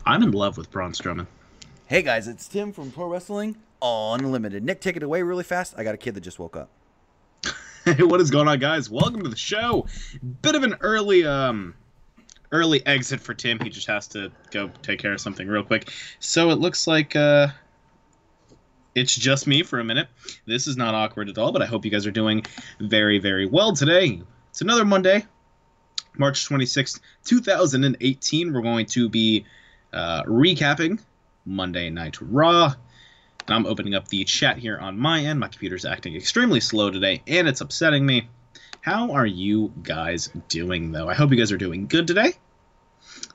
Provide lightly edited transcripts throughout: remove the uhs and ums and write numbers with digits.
I'm in love with Braun Strowman. Hey guys, it's Tim from Pro Wrestling Unlimited. Nick, take it away really fast. I got a kid that just woke up. Hey, what is going on, guys? Welcome to the show. Bit of an early exit for Tim. He just has to go take care of something real quick. So it looks like it's just me for a minute. This is not awkward at all, but I hope you guys are doing very, very well today. It's another Monday, March 26th, 2018. We're going to be recapping Monday Night Raw. And I'm opening up the chat here on my end. My computer's acting extremely slow today, and it's upsetting me. How are you guys doing, though? I hope you guys are doing good today.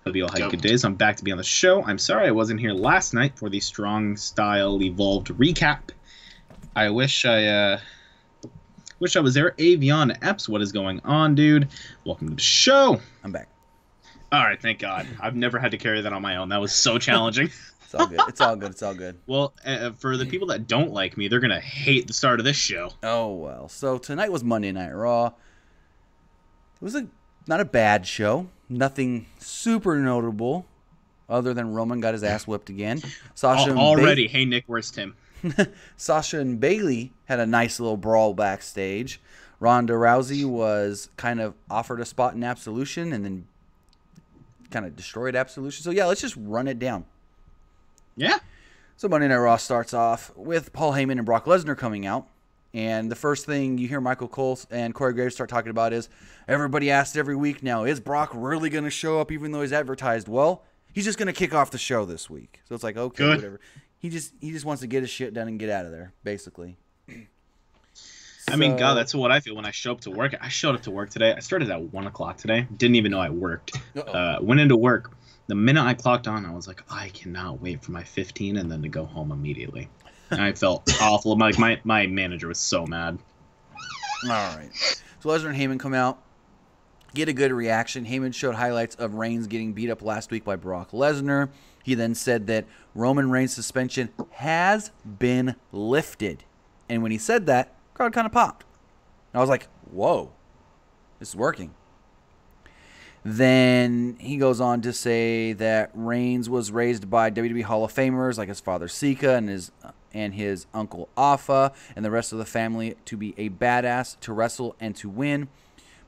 Hope you all had good days. I'm back to be on the show. I'm sorry I wasn't here last night for the Strong Style Evolved recap. I wish I was there. Avion Epps, what is going on, dude? Welcome to the show. I'm back. All right, thank God. I've never had to carry that on my own. That was so challenging. It's all good. It's all good. It's all good. Well, for the people that don't like me, they're going to hate the start of this show. Oh, well. So tonight was Monday Night Raw. It was not a bad show. Nothing super notable other than Roman got his ass whipped again. Sasha already. Hey, Nick, where's Tim? Sasha and Bayley had a nice little brawl backstage. Ronda Rousey was kind of offered a spot in Absolution and then kind of destroyed Absolution. So, yeah, let's just run it down. Yeah. So Monday Night Raw starts off with Paul Heyman and Brock Lesnar coming out. And the first thing you hear Michael Cole and Corey Graves start talking about is everybody asks every week now, is Brock really going to show up even though he's advertised? Well, he's just going to kick off the show this week. So it's like, okay, good. Whatever. He just wants to get his shit done and get out of there, basically. I mean, God, that's what I feel when I show up to work. I showed up to work today. I started at 1 o'clock today. Didn't even know I worked. Went into work. The minute I clocked on, I was like, I cannot wait for my 15 and then to go home immediately. And I felt awful. Like my manager was so mad. All right. So Lesnar and Heyman come out, get a good reaction. Heyman showed highlights of Reigns getting beat up last week by Brock Lesnar. He then said that Roman Reigns' suspension has been lifted. And when he said that, the crowd kind of popped. And I was like, whoa, this is working. Then he goes on to say that Reigns was raised by WWE Hall of Famers like his father Sika and his uncle Afa and the rest of the family to be a badass, to wrestle, and to win.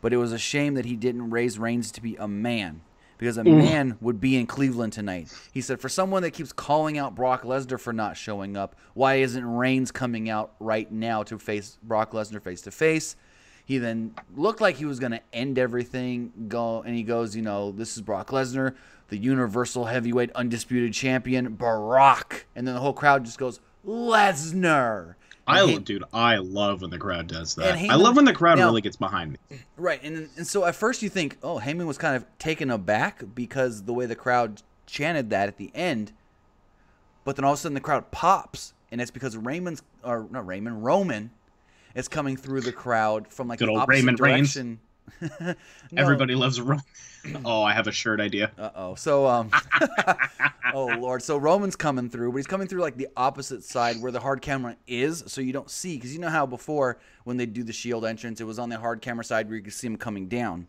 But it was a shame that he didn't raise Reigns to be a man, because a man would be in Cleveland tonight. He said, for someone that keeps calling out Brock Lesnar for not showing up, why isn't Reigns coming out right now to face Brock Lesnar face-to-face? He then looked like he was going to end everything, and he goes, you know, this is Brock Lesnar, the Universal Heavyweight Undisputed Champion, Brock. And then the whole crowd just goes, Lesnar. I love when the crowd does that. I love when the crowd really gets behind me. Right, and so at first you think, oh, Heyman was kind of taken aback because the way the crowd chanted that at the end. But then all of a sudden the crowd pops, and it's because Roman is coming through the crowd from like good the old opposite Raymond direction. No. Everybody loves Roman. Oh, I have a shirt idea. So, oh Lord. So Roman's coming through, but he's coming through like the opposite side where the hard camera is, so you don't see. Because you know how before when they do the Shield entrance, it was on the hard camera side where you could see him coming down.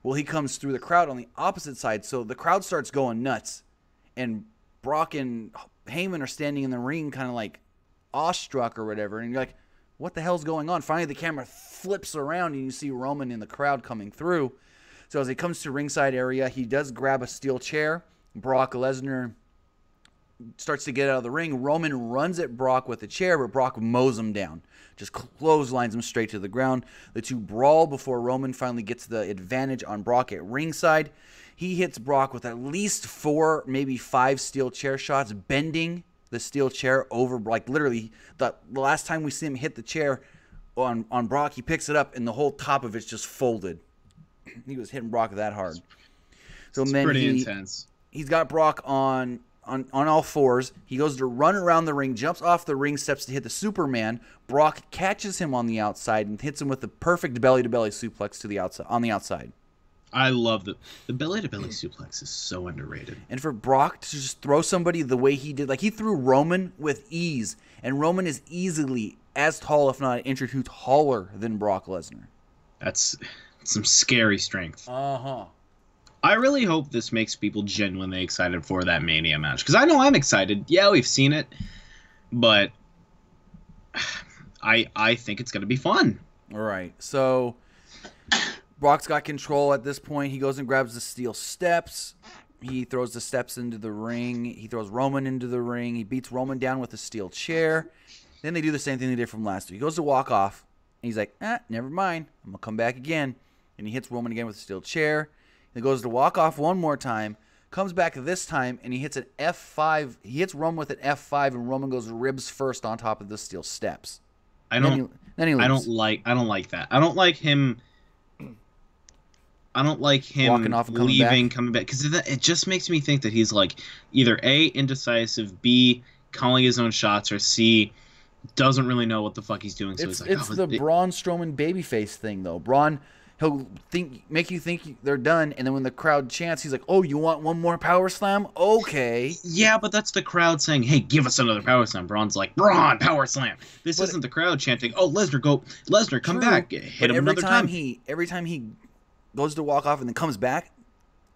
Well, he comes through the crowd on the opposite side, so the crowd starts going nuts, and Brock and Heyman are standing in the ring, kind of like awestruck or whatever, and you're like, what the hell's going on? Finally, the camera flips around, and you see Roman in the crowd coming through. So as he comes to ringside area, he does grab a steel chair. Brock Lesnar starts to get out of the ring. Roman runs at Brock with a chair, but Brock mows him down. Just clotheslines him straight to the ground. The two brawl before Roman finally gets the advantage on Brock at ringside. He hits Brock with at least 4, maybe 5 steel chair shots, bending the steel chair over, like literally the last time we see him hit the chair on Brock, he picks it up and the whole top of it's just folded. He was hitting Brock that hard. So it's then pretty intense. He's got Brock on all fours. He goes to run around the ring, jumps off the ring steps to hit the Superman. Brock catches him on the outside and hits him with the perfect belly-to-belly suplex to the outside on the outside. I love the belly-to-belly suplex is so underrated. And for Brock to just throw somebody the way he did, like he threw Roman with ease, and Roman is easily as tall, if not an inch or two taller than Brock Lesnar. That's some scary strength. Uh-huh. I really hope this makes people genuinely excited for that Mania match. Because I know I'm excited. Yeah, we've seen it. But I think it's going to be fun. All right. So Brock's got control at this point. He goes and grabs the steel steps. He throws the steps into the ring. He throws Roman into the ring. He beats Roman down with a steel chair. Then they do the same thing they did from last week. He goes to walk off. And he's like, never mind. I'm going to come back again. And he hits Roman again with a steel chair. He goes to walk off one more time. Comes back this time, and he hits an F5. He hits Roman with an F5, and Roman goes ribs first on top of the steel steps. I don't like that. I don't like him walking off and coming back, because it just makes me think that he's like either A, indecisive, B, calling his own shots, or C, doesn't really know what the fuck he's doing. So it's the Braun Strowman babyface thing, though. Braun, he'll make you think they're done, and then when the crowd chants, he's like, "Oh, you want one more power slam? Okay." Yeah, but that's the crowd saying, "Hey, give us another power slam." Braun's like, "Braun, power slam." This isn't the crowd chanting, "Oh, Lesnar, come back, hit him another time." Every time he goes to walk off and then comes back,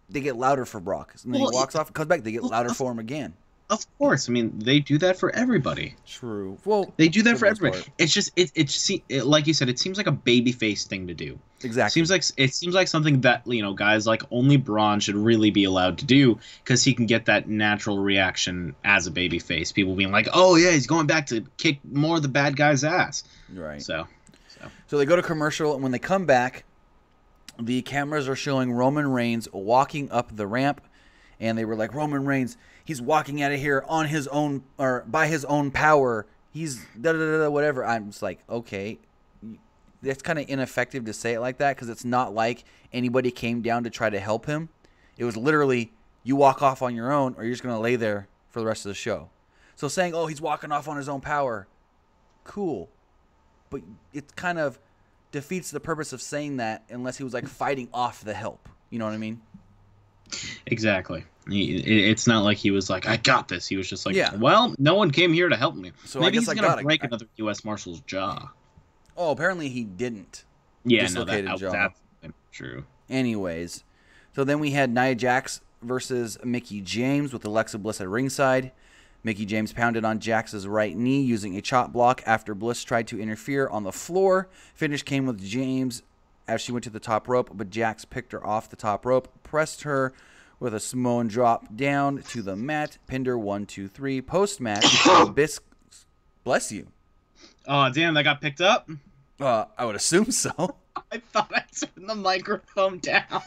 they get louder for Brock. And then he walks off and comes back, they get louder for him again. Of course, I mean they do that for everybody. True. Well, they do that for everybody. It's just like you said, it seems like a babyface thing to do. Exactly. It seems like something that guys like only Braun should really be allowed to do, because he can get that natural reaction as a babyface. People being like, "Oh yeah, he's going back to kick more of the bad guy's ass." Right. So they go to commercial, and when they come back, the cameras are showing Roman Reigns walking up the ramp, and they were like, "Roman Reigns, he's walking out of here on his own, or by his own power. He's whatever." I'm just like, okay, that's kind of ineffective to say it like that, because it's not like anybody came down to try to help him. It was literally, you walk off on your own, or you're just going to lay there for the rest of the show. So saying, "Oh, he's walking off on his own power," cool. But it kind of defeats the purpose of saying that unless he was like fighting off the help. You know what I mean? Exactly. It's not like he was like, "I got this." He was just like, "Well, no one came here to help me." So maybe he's gonna break another U.S. Marshal's jaw. Oh, apparently he didn't. Yeah, that's true. Anyways, so then we had Nia Jax versus Mickie James with Alexa Bliss at ringside. Mickie James pounded on Jax's right knee using a chop block after Bliss tried to interfere on the floor. Finish came with James as she went to the top rope, but Jax picked her off the top rope, pressed her with a Samoan drop down to the mat, pinned her 1, 2, 3. Post-match, bless you. Oh, damn, that got picked up? I would assume so. I thought I turned the microphone down.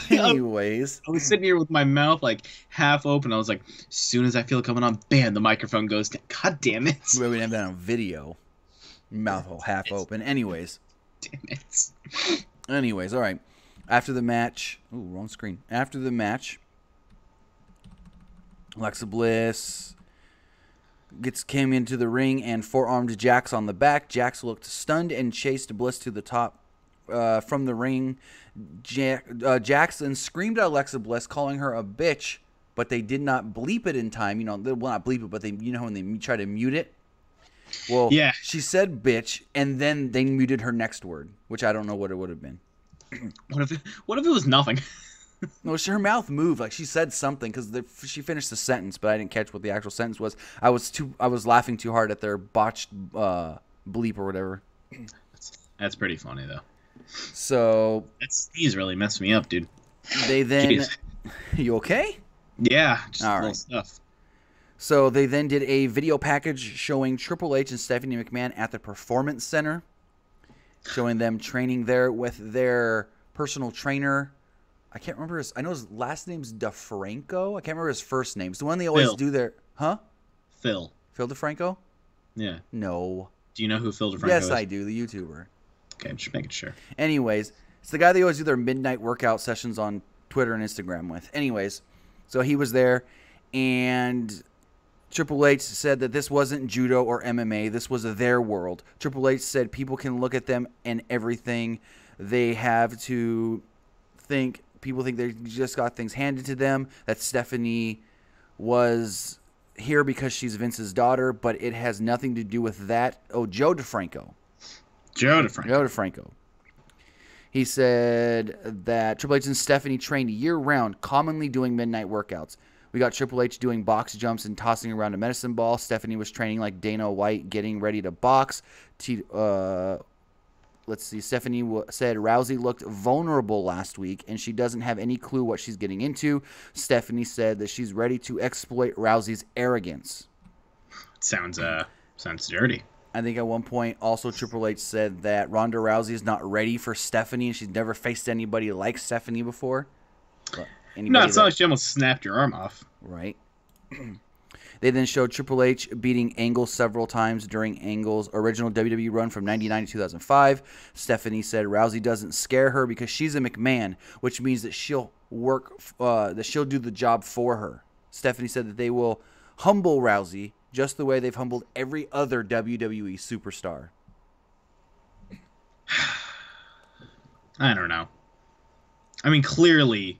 Anyways. I was sitting here with my mouth like half open. I was like, as soon as I feel it coming on, bam, the microphone goes down. God damn it. We didn't have that on video. Mouth hole half open. Anyways. Damn it. Anyways, all right. After the match. Ooh, wrong screen. After the match, Alexa Bliss came into the ring and forearmed Jax on the back. Jax looked stunned and chased Bliss to the top from the ring. Jackson screamed at Alexa Bliss, calling her a bitch, but they did not bleep it in time. You know, they will not bleep it, but when they try to mute it. Well, yeah. She said bitch, and then they muted her next word, which I don't know what it would have been. What if it was nothing? No, her mouth moved, like she said something, because she finished the sentence, but I didn't catch what the actual sentence was. I was laughing too hard at their botched bleep or whatever. That's pretty funny though. So these really messed me up, dude. They then, you okay? Yeah, just all little right. Stuff. So they then did a video package showing Triple H and Stephanie McMahon at the Performance Center, showing them training there with their personal trainer. I can't remember I know his last name's DeFranco. I can't remember his first name. It's the one they always do their... Huh? Phil DeFranco? Yeah. No. Do you know who Phil DeFranco is? Yes, I do. The YouTuber. Okay, just making sure. Anyways, it's the guy they always do their midnight workout sessions on Twitter and Instagram with. Anyways, so he was there, and Triple H said that this wasn't judo or MMA. This was their world. Triple H said people can look at them and everything. They have to think... People think they just got things handed to them, that Stephanie was here because she's Vince's daughter, but it has nothing to do with that. Oh, Joe DeFranco. He said that Triple H and Stephanie trained year-round, commonly doing midnight workouts. We got Triple H doing box jumps and tossing around a medicine ball. Stephanie was training like Dana White, getting ready to box. Let's see. Stephanie said Rousey looked vulnerable last week, and she doesn't have any clue what she's getting into. Stephanie said that she's ready to exploit Rousey's arrogance. Sounds dirty. I think at one point also Triple H said that Ronda Rousey is not ready for Stephanie, and she's never faced anybody like Stephanie before. No, it's not like she almost snapped your arm off. Right. They then showed Triple H beating Angle several times during Angle's original WWE run from 1999 to 2005. Stephanie said Rousey doesn't scare her because she's a McMahon, which means that she'll do the job for her. Stephanie said that they will humble Rousey just the way they've humbled every other WWE superstar. I don't know. I mean, clearly,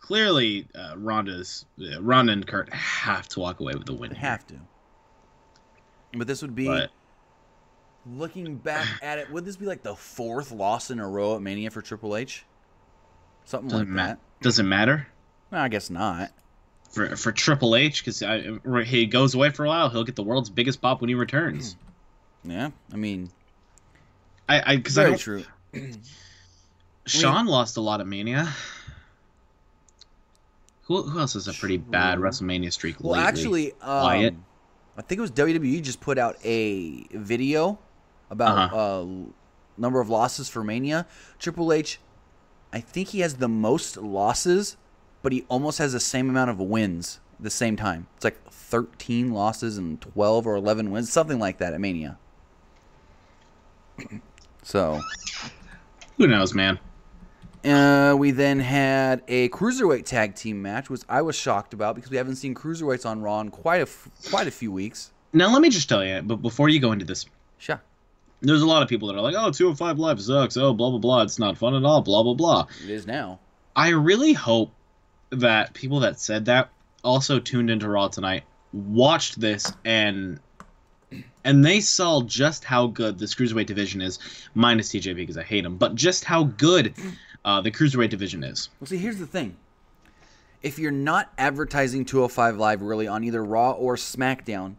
Ronda and Kurt have to walk away with the win. They have to. But this would be, looking back at it, would this be like the 4th loss in a row at Mania for Triple H? Something like that. Does it matter? No, I guess not. For Triple H, because he goes away for a while, he'll get the world's biggest pop when he returns. Yeah, I mean, very true. Shawn lost a lot at Mania. Who else has a pretty bad WrestleMania streak lately? Well, actually, Wyatt? I think it was WWE just put out a video about number of losses for Mania. Triple H, I think he has the most losses, but he almost has the same amount of wins at the same time. It's like 13 losses and 12 or 11 wins, something like that at Mania. So, who knows, man? We then had a Cruiserweight tag team match, which I was shocked about because we haven't seen Cruiserweights on Raw in quite a few weeks. Now, let me just tell you, but before you go into this, sure. There's a lot of people that are like, oh, 205 Live sucks, oh, blah, blah, blah, it's not fun at all, blah, blah, blah. It is now. I really hope that people that said that also tuned into Raw tonight, watched this, and they saw just how good this Cruiserweight division is, minus TJP because I hate him, but just how good the Cruiserweight division is. Well, see, here's the thing. If you're not advertising 205 Live really on either Raw or SmackDown,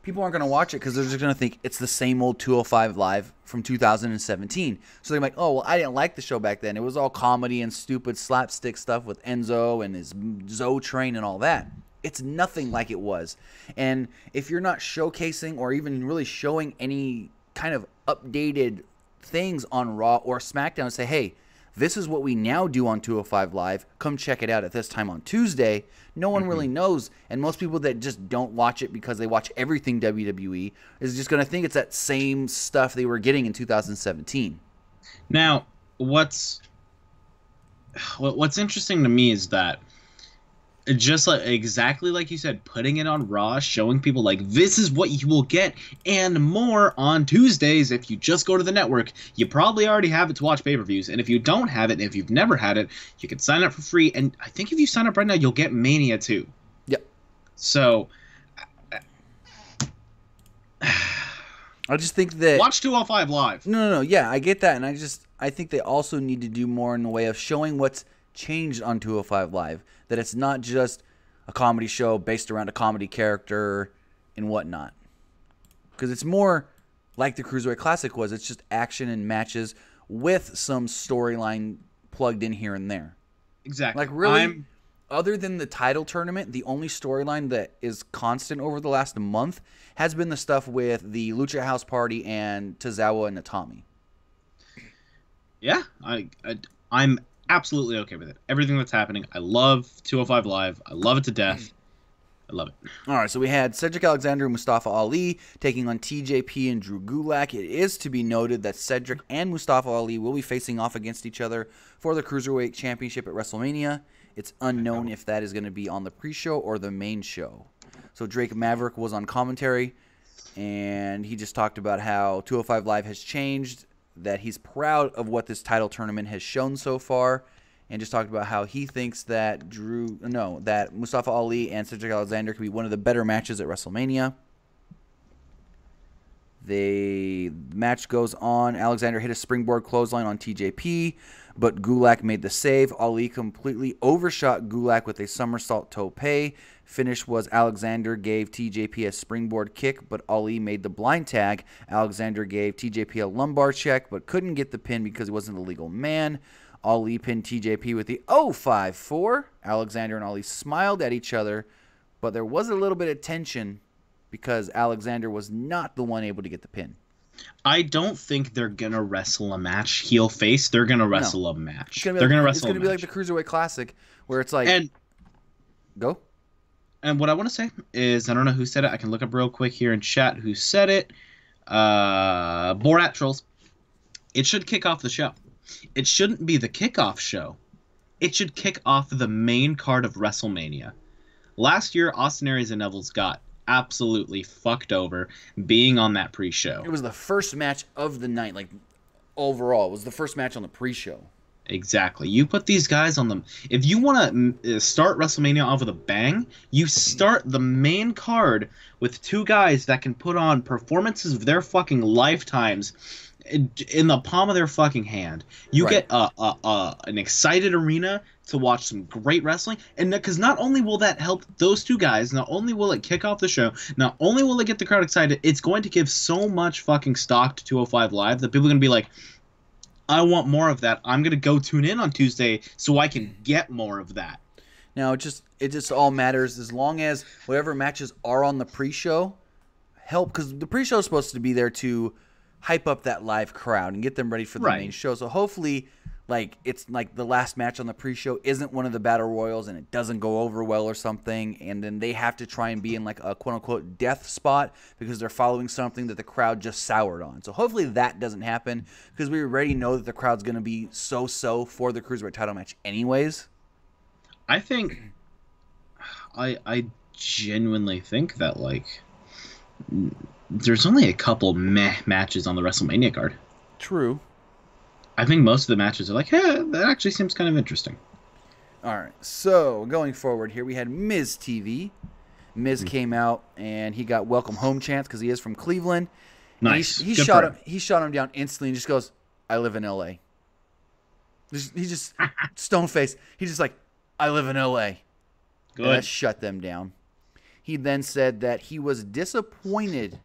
people aren't going to watch it because they're just going to think it's the same old 205 Live from 2017. So they're like, oh, well, I didn't like the show back then. It was all comedy and stupid slapstick stuff with Enzo and his Zoe train and all that. It's nothing like it was. And if you're not showcasing or even really showing any kind of updated things on Raw or SmackDown and say, hey, this is what we now do on 205 Live. Come check it out at this time on Tuesday. No one really knows. And most people that just don't watch it because they watch everything WWE is just going to think it's that same stuff they were getting in 2017. Now, what's interesting to me is that just like exactly like you said, putting it on Raw, showing people like this is what you will get and more on Tuesdays. If you just go to the network, you probably already have it to watch pay-per-views, and if you don't have it, and if you've never had it, you can sign up for free. And I think if you sign up right now, you'll get Mania too. Yep. So I just think that watch 205 Live. No. Yeah, I get that, and I think they also need to do more in the way of showing what's changed on 205 Live. That it's not just a comedy show based around a comedy character and whatnot. Because it's more like the Cruiserweight Classic was. It's just action and matches with some storyline plugged in here and there. Exactly. Like really, other than the title tournament, the only storyline that is constant over the last month has been the stuff with the Lucha House Party and Tozawa and Natami. Yeah, I'm absolutely okay with it. Everything that's happening. I love 205 Live. I love it to death. I love it. All right, so we had Cedric Alexander and Mustafa Ali taking on TJP and Drew Gulak. It is to be noted that Cedric and Mustafa Ali will be facing off against each other for the Cruiserweight Championship at WrestleMania. It's unknown if that is going to be on the pre-show or the main show. So Drake Maverick was on commentary, and he just talked about how 205 Live has changed, that he's proud of what this title tournament has shown so far, and just talked about how he thinks that that Mustafa Ali and Cedric Alexander could be one of the better matches at WrestleMania. The match goes on. Alexander hit a springboard clothesline on TJP, but Gulak made the save. Ali completely overshot Gulak with a somersault tope. Finish was Alexander gave TJP a springboard kick, but Ali made the blind tag. Alexander gave TJP a lumbar check, but couldn't get the pin because he wasn't a legal man. Ali pinned TJP with the 0-5-4. Alexander and Ali smiled at each other, but there was a little bit of tension because Alexander was not the one able to get the pin. I don't think they're going to wrestle a match heel face. They're going to wrestle a match. They're going to wrestle a match. It's going to be like the Cruiserweight Classic where it's like... Go. And what I want to say is, I don't know who said it. I can look up real quick here in chat who said it. Borat Trolls. It should kick off the show. It shouldn't be the kickoff show. It should kick off the main card of WrestleMania. Last year, Austin Aries and Neville's got absolutely fucked over being on that pre-show. It was the first match of the night, like overall. It was the first match on the pre-show. Exactly. You put these guys on them. If you want to start WrestleMania off with a bang, you start the main card with two guys that can put on performances of their fucking lifetimes in the palm of their fucking hand. You get an excited arena to watch some great wrestling, and because not only will that help those two guys, not only will it kick off the show, not only will it get the crowd excited, it's going to give so much fucking stock to 205 Live that people are going to be like, I want more of that. I'm going to go tune in on Tuesday so I can get more of that. Now, it just all matters as long as whatever matches are on the pre-show help, because the pre-show is supposed to be there to hype up that live crowd and get them ready for the main show. So hopefully, like, it's like the last match on the pre-show isn't one of the battle royals and it doesn't go over well or something, and then they have to try and be in like a quote-unquote death spot because they're following something that the crowd just soured on. So hopefully that doesn't happen, because we already know that the crowd's going to be so-so for the Cruiserweight title match anyways. I think I genuinely think that, like, there's only a couple matches on the WrestleMania card. True. I think most of the matches are like, hey, that actually seems kind of interesting. All right, so going forward here, we had Miz TV. Miz came out, and he got welcome home chants because he is from Cleveland. Nice. He shot him down instantly and just goes, I live in L.A. He just stone-faced. He's just like, I live in L.A. Good. And that shut them down. He then said that he was disappointed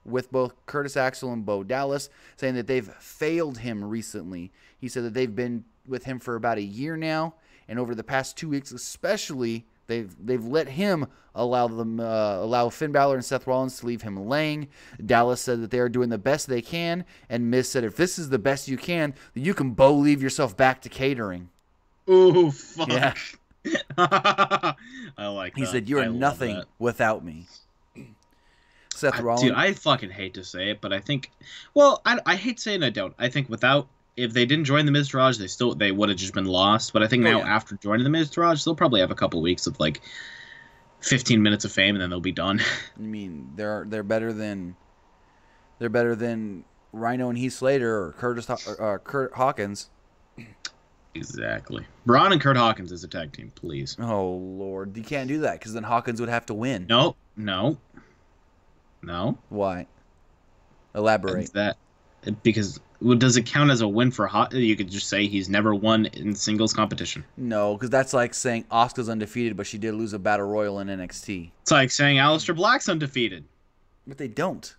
with both Curtis Axel and Bo Dallas, saying that they've failed him recently. He said that they've been with him for about a year now, and over the past 2 weeks especially, they've let him allow Finn Balor and Seth Rollins to leave him laying. Dallas said that they are doing the best they can, and Miz said if this is the best you can, then you can leave yourself back to catering. Ooh, fuck. Yeah. I like that. He said, you are nothing without me. Seth Rollins. Dude, I fucking hate to say it, but I think, well, I hate saying I don't. I think if they didn't join the Miztourage, they would have just been lost. But I think now after joining the Miztourage, they'll probably have a couple weeks of like 15 minutes of fame, and then they'll be done. I mean, they're better than Rhino and Heath Slater or Kurt Hawkins. Exactly. Braun and Kurt Hawkins as a tag team, please. Oh Lord, you can't do that because then Hawkins would have to win. No. Why? Elaborate. Because does it count as a win for Hawkins? You could just say he's never won in singles competition. No, because that's like saying Asuka's undefeated, but she did lose a battle royal in NXT. It's like saying Aleister Black's undefeated. But they don't.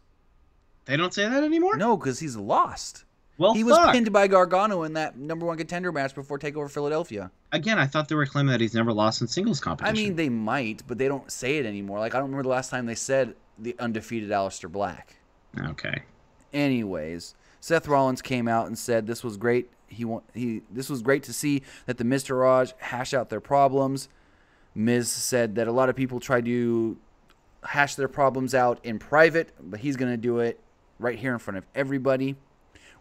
They don't say that anymore? No, because he's lost. Well, he was pinned by Gargano in that #1 contender match before TakeOver Philadelphia. Again, I thought they were claiming that he's never lost in singles competition. I mean, they might, but they don't say it anymore. Like, I don't remember the last time they said the undefeated Aleister Black. Okay. Anyways, Seth Rollins came out and said this was great. This was great to see that the Miztourage hash out their problems. Miz said that a lot of people try to hash their problems out in private, but he's going to do it right here in front of everybody.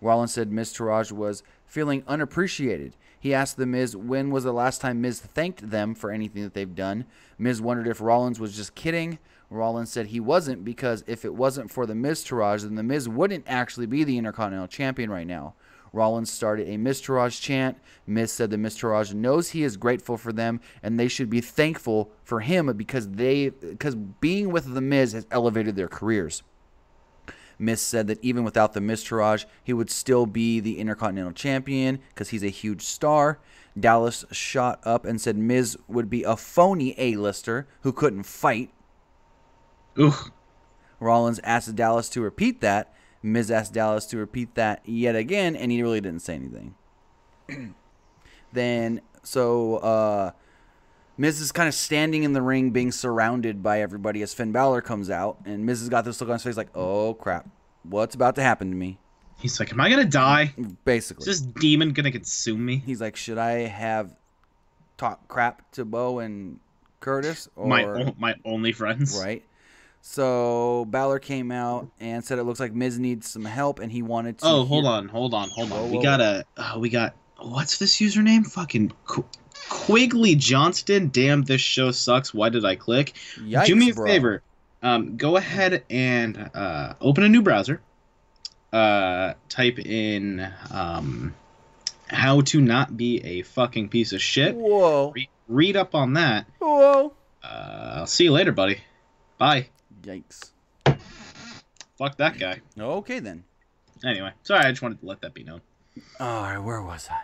Rollins said Miztourage was feeling unappreciated. He asked The Miz when was the last time Miz thanked them for anything that they've done. Miz wondered if Rollins was just kidding. Rollins said he wasn't, because if it wasn't for the Miztourage, then the Miz wouldn't actually be the Intercontinental Champion right now. Rollins started a Miztourage chant. Miz said the Miztourage knows he is grateful for them, and they should be thankful for him because being with the Miz has elevated their careers. Miz said that even without the Miztourage, he would still be the Intercontinental Champion because he's a huge star. Dallas shot up and said Miz would be a phony A-lister who couldn't fight. Ooh. Rollins asked Dallas to repeat that. Miz asked Dallas to repeat that yet again, and he really didn't say anything. Then, Miz is kind of standing in the ring being surrounded by everybody as Finn Balor comes out, and Miz has got this look on his face like, oh, crap. What's about to happen to me? He's like, am I going to die? Basically. Is this demon going to consume me? He's like, should I have talked crap to Bo and Curtis? Or My only friends. Right. So Balor came out and said it looks like Miz needs some help, and he wanted to. Oh, hold on. Whoa. We got what's this username? Fucking Quigley Johnston. Damn, this show sucks. Why did I click? Yikes, do me a bro. favor. Go ahead and open a new browser. Type in how to not be a fucking piece of shit. Whoa. Read up on that. Whoa. I'll see you later, buddy. Bye. Yikes. Fuck that guy. Okay, then. Anyway, sorry, I just wanted to let that be known. All right, where was I?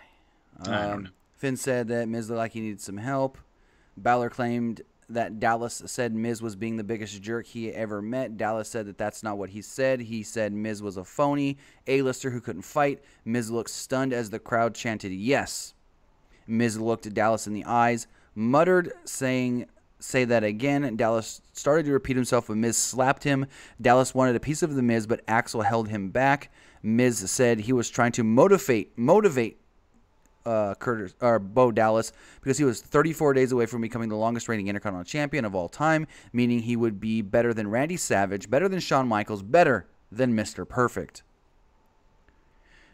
I don't know. Finn said that Miz looked like he needed some help. Balor claimed that Dallas said Miz was being the biggest jerk he ever met. Dallas said that that's not what he said. He said Miz was a phony, A-lister who couldn't fight. Miz looked stunned as the crowd chanted yes. Miz looked at Dallas in the eyes, muttered, saying, say that again. Dallas started to repeat himself, but Miz slapped him. Dallas wanted a piece of the Miz, but Axel held him back. Miz said he was trying to motivate Curtis or Bo Dallas because he was 34 days away from becoming the longest reigning Intercontinental Champion of all time, meaning he would be better than Randy Savage, better than Shawn Michaels, better than Mr. Perfect.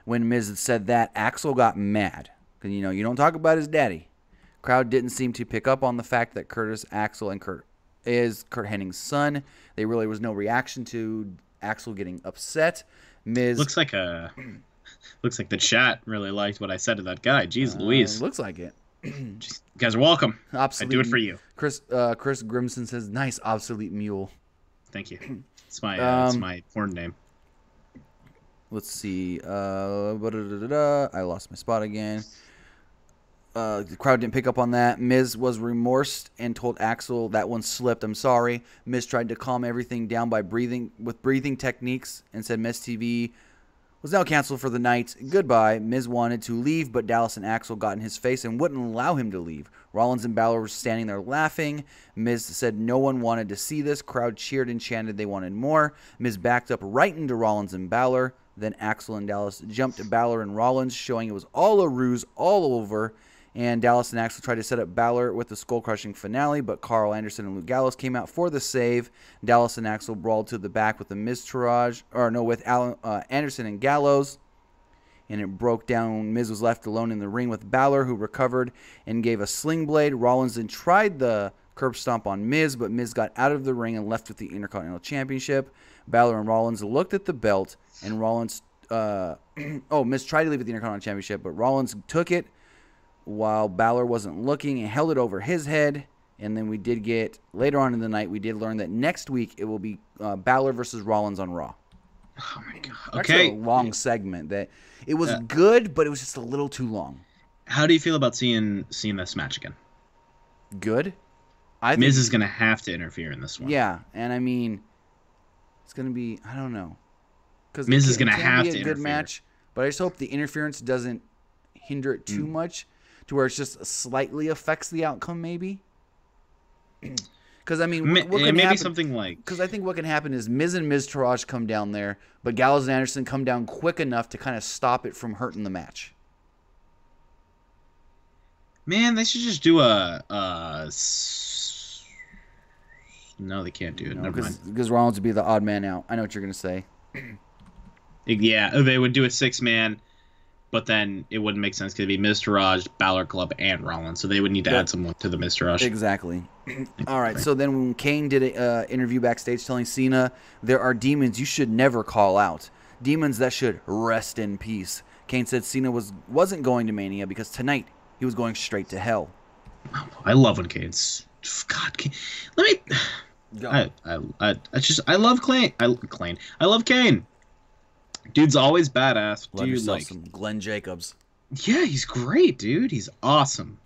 When Miz said that, Axel got mad because you don't talk about his daddy. Crowd didn't seem to pick up on the fact that Curtis Axel and Kurt Hennig's son. There really was no reaction to Axel getting upset. Miz looks like the chat really liked what I said to that guy. Jeez Louise. Looks like it. You guys are welcome. Obsolete. I do it for you. Chris Grimson says, "Nice obsolete mule." Thank you. It's my porn name. Let's see. I lost my spot again. The crowd didn't pick up on that. Miz was remorsed and told Axel that one slipped. I'm sorry. Miz tried to calm everything down by breathing techniques and said Miz TV was now canceled for the night. Goodbye. Miz wanted to leave, but Dallas and Axel got in his face and wouldn't allow him to leave. Rollins and Balor were standing there laughing. Miz said no one wanted to see this. Crowd cheered and chanted they wanted more. Miz backed up right into Rollins and Balor. Then Axel and Dallas jumped Balor and Rollins, showing it was all a ruse all over. And Dallas and Axel tried to set up Balor with the skull-crushing finale, but Carl Anderson and Luke Gallows came out for the save. Dallas and Axel brawled to the back with the Miztourage, with Anderson and Gallows, and it broke down. Miz was left alone in the ring with Balor, who recovered and gave a sling blade. Rollins then tried the curb stomp on Miz, but Miz got out of the ring and left with the Intercontinental Championship. Balor and Rollins looked at the belt, and Rollins, Miz tried to leave with the Intercontinental Championship, but Rollins took it while Balor wasn't looking and held it over his head. And then later on in the night, we did learn that next week it will be Balor versus Rollins on Raw. Oh my god. Okay. Okay. A long segment that it was good, but it was just a little too long. How do you feel about seeing this match again? Good. Miz is going to have to interfere in this one. Yeah, and I mean, it's going to be, I don't know. Because Miz is going to have to be a good match, but I just hope the interference doesn't hinder it too much to where it just slightly affects the outcome, maybe. Because, I mean, what can maybe happen, something like... Because I think what can happen is Miz and Miztourage come down there, but Gallows and Anderson come down quick enough to kind of stop it from hurting the match. Man, they should just do No, they can't do it. Never mind. Because Rollins would be the odd man out. I know what you're going to say. Yeah, they would do a 6-man, but then it wouldn't make sense because it'd be Miztourage, Balor Club, and Rollins. So they would need to add someone to the Miztourage. Exactly. All right, so then when Kane did an interview backstage telling Cena, there are demons you should never call out. Demons that should rest in peace. Kane said Cena wasn't going to Mania because tonight he was going straight to hell. I love when Kane's... God, Kane. Let me... Go. I love Kane. I love Kane. Dude's always badass. Love Dude, yourself like, some Glenn Jacobs. yeah, he's great, dude. He's awesome.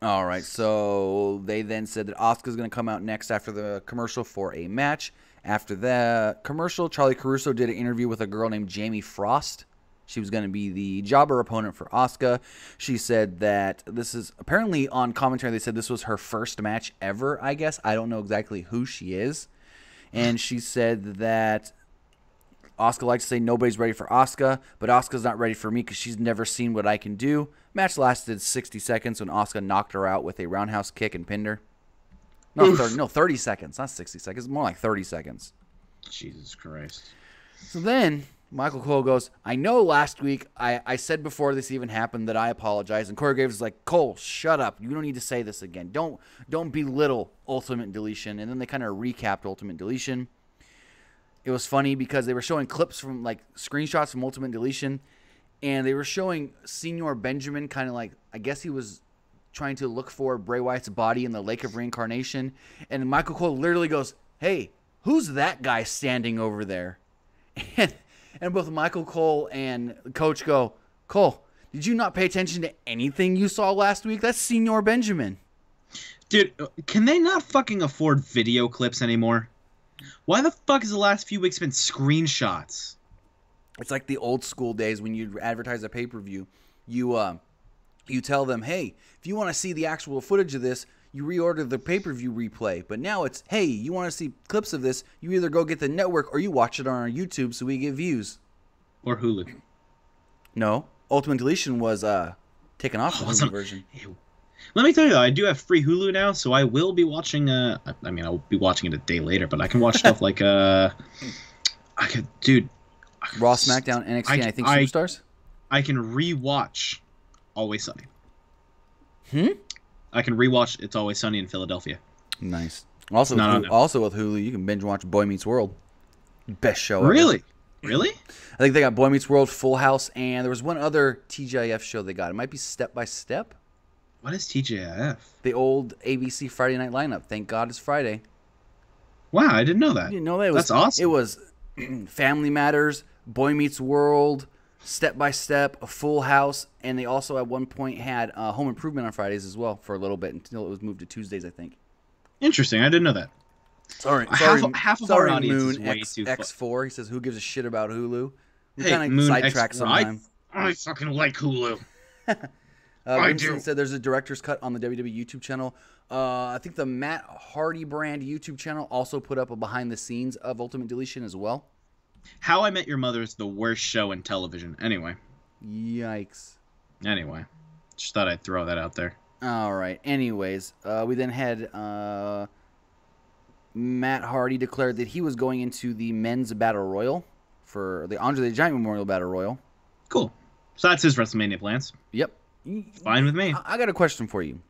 All right, so they then said that Asuka's going to come out next after the commercial for a match. After the commercial, Charlie Caruso did an interview with a girl named Jamie Frost. She was going to be the jobber opponent for Asuka. She said that this is apparently on commentary. They said this was her first match ever, I guess. I don't know exactly who she is. And she said that Asuka likes to say nobody's ready for Asuka, but Asuka's not ready for me because she's never seen what I can do. Match lasted 60 seconds when Asuka knocked her out with a roundhouse kick and pinned her. No, 30 seconds, not 60 seconds. More like 30 seconds. Jesus Christ. So then Michael Cole goes, I know last week I said before this even happened that I apologize. And Corey Graves is like, Cole, shut up. You don't need to say this again. Don't belittle Ultimate Deletion. And then they kind of recapped Ultimate Deletion. It was funny because they were showing clips from, like, screenshots from Ultimate Deletion. And they were showing Senior Benjamin kind of like, I guess he was trying to look for Bray Wyatt's body in the Lake of Reincarnation. And Michael Cole literally goes, hey, who's that guy standing over there? And both Michael Cole and Coach go, Cole, did you not pay attention to anything you saw last week? That's Senior Benjamin. Dude, can they not fucking afford video clips anymore? Why the fuck has the last few weeks been screenshots? It's like the old school days when you advertise a pay-per-view. You tell them, hey, if you want to see the actual footage of this, you reorder the pay-per-view replay. But now it's, hey, you want to see clips of this, you either go get the network or you watch it on our YouTube so we get views. Or Hulu. No. Ultimate Deletion was taken off the Hulu version. Let me tell you, though, I do have free Hulu now, so I will be watching, I'll be watching it a day later, but I can watch stuff like, dude. Raw, SmackDown, NXT, and I think Superstars? I can rewatch Always Sunny. I can rewatch It's Always Sunny in Philadelphia. Nice. Also, with Hulu, you can binge watch Boy Meets World. Best show ever. Really? Really? I think they got Boy Meets World, Full House, and there was one other TGIF show they got. It might be Step by Step. What is TGIF? The old ABC Friday night lineup. Thank God it's Friday. Wow, I didn't know that. You didn't know that? That's awesome. It was Family Matters, Boy Meets World, Step by Step, a Full House, and they also at one point had Home Improvement on Fridays as well for a little bit until it was moved to Tuesdays, I think. Interesting. I didn't know that. Sorry, half of our audience Moon is way too X4. He says, "Who gives a shit about Hulu?" We hey, kind of Moon sidetrack X4. sometimes. I fucking like Hulu. I do. Said there's a director's cut on the WWE YouTube channel. I think the Matt Hardy brand YouTube channel also put up a behind the scenes of Ultimate Deletion as well. How I Met Your Mother is the worst show in television. Anyway. Yikes. Anyway, just thought I'd throw that out there. All right. Anyways, we then had Matt Hardy declared that he was going into the men's battle royal for the Andre the Giant Memorial Battle Royal. Cool. So that's his WrestleMania plans. Yep. Fine with me. I got a question for you.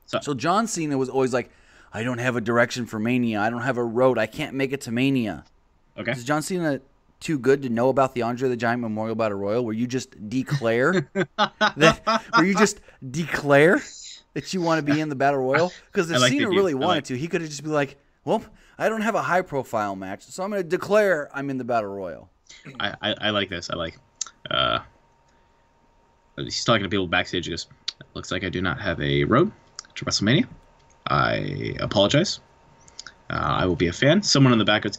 So John Cena was always like, I don't have a direction for Mania. I don't have a road. I can't make it to Mania. Okay. Is John Cena too good to know about the Andre the Giant Memorial Battle Royal where you just declare that you want to be in the Battle Royal? Because if Cena really wanted to, he could have just been like, well, I don't have a high-profile match, so I'm going to declare I'm in the Battle Royal. I like this. I like he's talking to people backstage. He goes, looks like I do not have a road to WrestleMania. I apologize. I will be a fan. Someone in the back goes,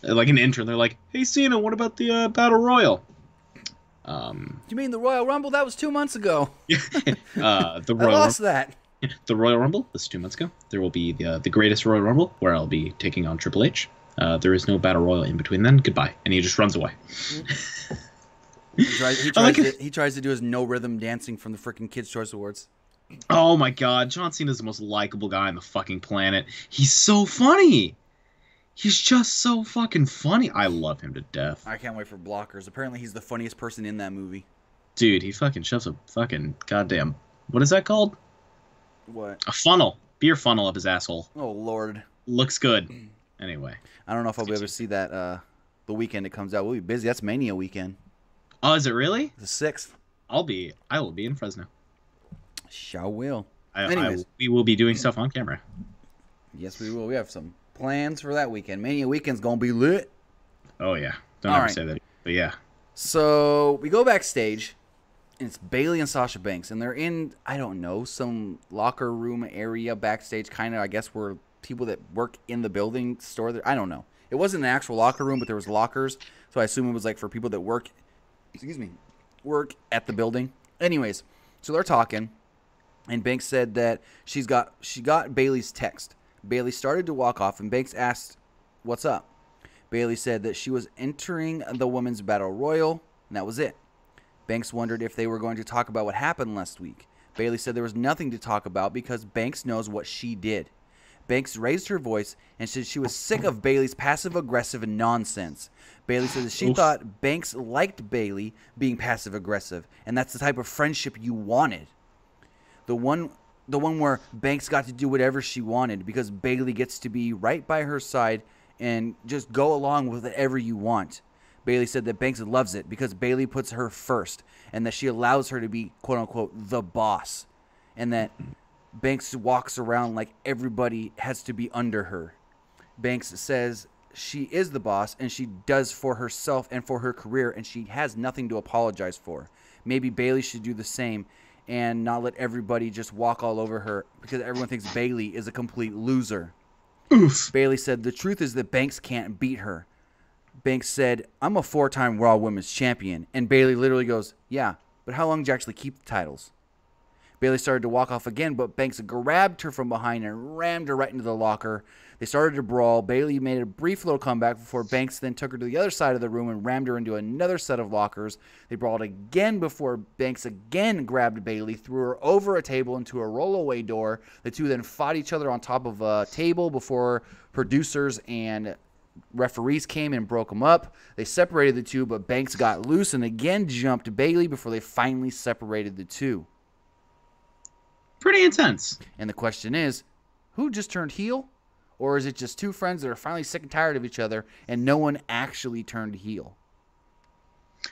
like an intern, they're like, hey, Cena, what about the Battle Royal? You mean the Royal Rumble? That was 2 months ago. The Royal I lost that. The Royal Rumble, this is 2 months ago. There will be the greatest Royal Rumble, where I'll be taking on Triple H. There is no Battle Royal in between then. Goodbye. And he just runs away. He tries to do his no rhythm dancing from the freaking Kids' Choice Awards. Oh my God, John Cena's the most likable guy on the fucking planet. He's so funny. He's just so fucking funny. I love him to death. I can't wait for Blockers. Apparently he's the funniest person in that movie. Dude, he fucking shoves a fucking goddamn... What is that called? What? A funnel. Beer funnel up his asshole. Oh, Lord. Looks good. Anyway. I don't know if I'll be able to see that the weekend it comes out. We'll be busy. That's Mania weekend. Oh, is it really? The 6th. I will be in Fresno. Shall will. We will be doing stuff on camera. Yes, we will. We have some plans for that weekend. Mania weekend's gonna be lit. Oh yeah. Don't ever say that. But yeah. So we go backstage, and it's Bayley and Sasha Banks, and they're in, I don't know, some locker room area backstage, kind of, I guess, where people that work in the building store there. I don't know. It wasn't an actual locker room, but there was lockers, so I assume it was like for people that work at the building. Anyways, so they're talking, and Banks said that she got Bayley's text. Bayley started to walk off, and Banks asked, "What's up?" Bayley said that she was entering the Women's Battle Royal, and that was it. Banks wondered if they were going to talk about what happened last week. Bayley said there was nothing to talk about because Banks knows what she did. Banks raised her voice and said she was sick of Bayley's passive-aggressive nonsense. Bayley said that she thought Banks liked Bayley being passive-aggressive, and that's the type of friendship you wanted. The one where Banks got to do whatever she wanted because Bayley gets to be right by her side and just go along with whatever you want. Bayley said that Banks loves it because Bayley puts her first and that she allows her to be, quote-unquote, the boss, and that Banks walks around like everybody has to be under her. Banks says she is the boss and she does for herself and for her career, and she has nothing to apologize for. Maybe Bayley should do the same and not let everybody just walk all over her because everyone thinks Bayley is a complete loser. Oof. Bayley said the truth is that Banks can't beat her. Banks said, "I'm a 4-time Raw Women's Champion." And Bayley literally goes, "Yeah, but how long did you actually keep the titles?" Bayley started to walk off again, but Banks grabbed her from behind and rammed her right into the locker. They started to brawl. Bayley made a brief little comeback before Banks then took her to the other side of the room and rammed her into another set of lockers. They brawled again before Banks again grabbed Bayley, threw her over a table into a rollaway door. The two then fought each other on top of a table before producers and referees came and broke them up. They separated the two, but Banks got loose and again jumped Bayley before they finally separated the two. Pretty intense. And the question is, who just turned heel? Or is it just two friends that are finally sick and tired of each other and no one actually turned heel?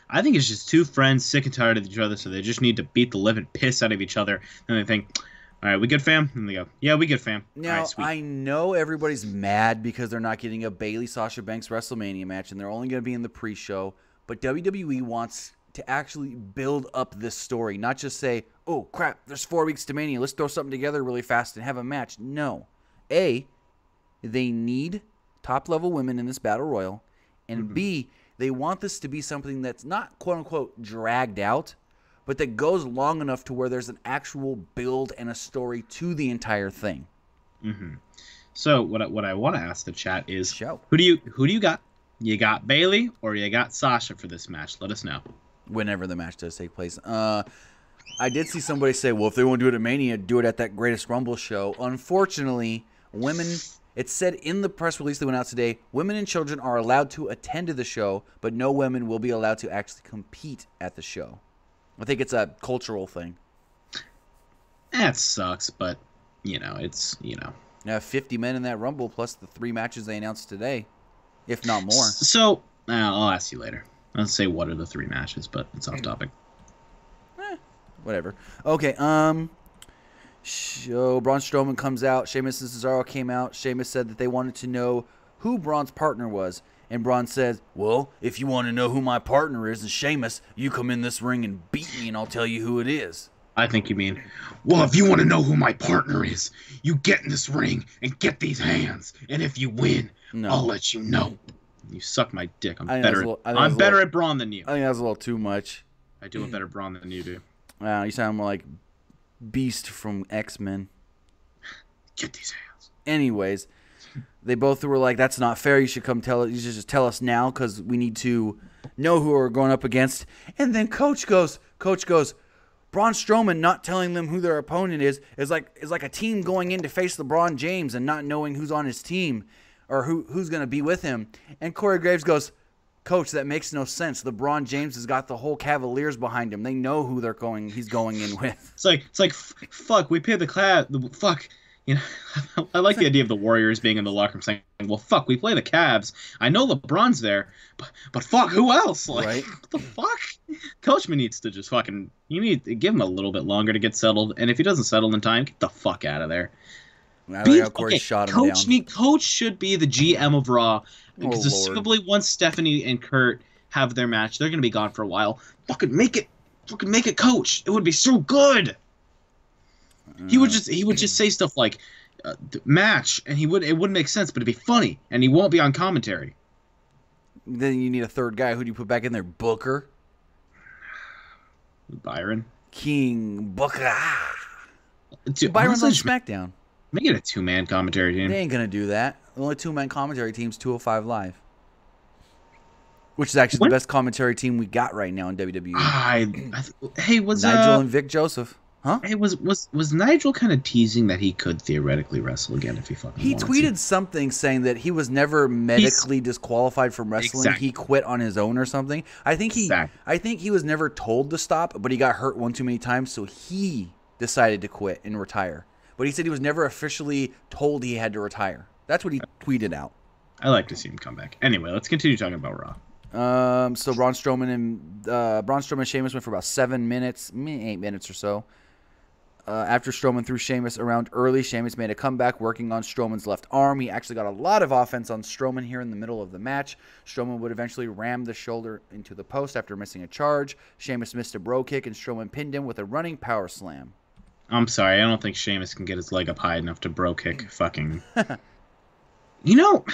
I think it's just two friends sick and tired of each other, so they just need to beat the living piss out of each other. And they think, all right, we good, fam? And they go, yeah, we good, fam. Now, all right, sweet. I know everybody's mad because they're not getting a Bayley-Sasha Banks WrestleMania match, and they're only going to be in the pre-show. But WWE wants to actually build up this story, not just say, oh, crap, there's 4 weeks to Mania. Let's throw something together really fast and have a match. No. They need top-level women in this Battle Royal. And B, they want this to be something that's not, quote-unquote, dragged out, but that goes long enough to where there's an actual build and a story to the entire thing. Mm-hmm. So what I want to ask the chat is, Show. who do you got? You got Bayley or you got Sasha for this match? Let us know. Whenever the match does take place. I did see somebody say, well, if they want to do it at Mania, do it at that Greatest Rumble show. Unfortunately, women, it said in the press release that went out today, women and children are allowed to attend to the show, but no women will be allowed to actually compete at the show. I think it's a cultural thing. That sucks, but, it's. Now, 50 men in that Rumble, plus the 3 matches they announced today, if not more. So, I'll ask you later. I'll say what are the 3 matches, but it's off topic. Whatever. Okay, so Braun Strowman comes out. Sheamus and Cesaro came out. Sheamus said that they wanted to know who Braun's partner was. And Braun says, well, if you want to know who my partner is, Sheamus, you come in this ring and beat me and I'll tell you who it is. I think you mean, well, if you want to know who my partner is, you get in this ring and get these hands. And if you win, I'll let you know. You suck my dick. I'm better at Braun than you. I think that's a little too much. I do a better Braun than you do. Wow, you sound more like Beast from X-Men. Get these hands. Anyways, they both were like, that's not fair. You should come tell us. You should just tell us now because we need to know who we're going up against. And then Coach goes, Braun Strowman not telling them who their opponent is like a team going in to face LeBron James and not knowing who's on his team or who's going to be with him. And Corey Graves goes, Coach, that makes no sense. LeBron James has got the whole Cavaliers behind him. They know who he's going in with. It's like fuck, we paid fuck. I like the idea of the Warriors being in the locker room saying, well, fuck, we play the Cavs. I know LeBron's there, but fuck, who else? Like, right? What the fuck? Coachman needs to just you need to give him a little bit longer to get settled. And if he doesn't settle in time, get the fuck out of there. Shot him down. Coach should be the GM of Raw. Because specifically once Stephanie and Kurt have their match. They're gonna be gone for a while. Fucking make it, coach. It would be so good. He would just say stuff like match, and it wouldn't make sense, but it'd be funny, and he won't be on commentary. Then you need a third guy. Who do you put back in there? Booker? Byron? King Booker. Dude, Byron's on honestly, SmackDown. make it a two-man commentary team. They ain't going to do that. The only two-man commentary team's 205 Live. Which is actually the best commentary team we got right now in WWE. Hey, was Nigel and Vic Joseph. Huh? Hey, was Nigel kind of teasing that he could theoretically wrestle again if he fucking He wanted tweeted to? something saying that he was never medically disqualified from wrestling. Exactly. He quit on his own or something. I think he was never told to stop, but he got hurt one too many times, so he decided to quit and retire. But he said he was never officially told he had to retire. That's what he tweeted out. I like to see him come back. Anyway, let's continue talking about Raw. So Braun Strowman and Sheamus went for about 7 minutes, 8 minutes or so. After Strowman threw Sheamus around early, Sheamus made a comeback working on Strowman's left arm. He actually got a lot of offense on Strowman here in the middle of the match. Strowman would eventually ram the shoulder into the post after missing a charge. Sheamus missed a bro kick, and Strowman pinned him with a running power slam. I'm sorry, I don't think Sheamus can get his leg up high enough to bro kick fucking... You know...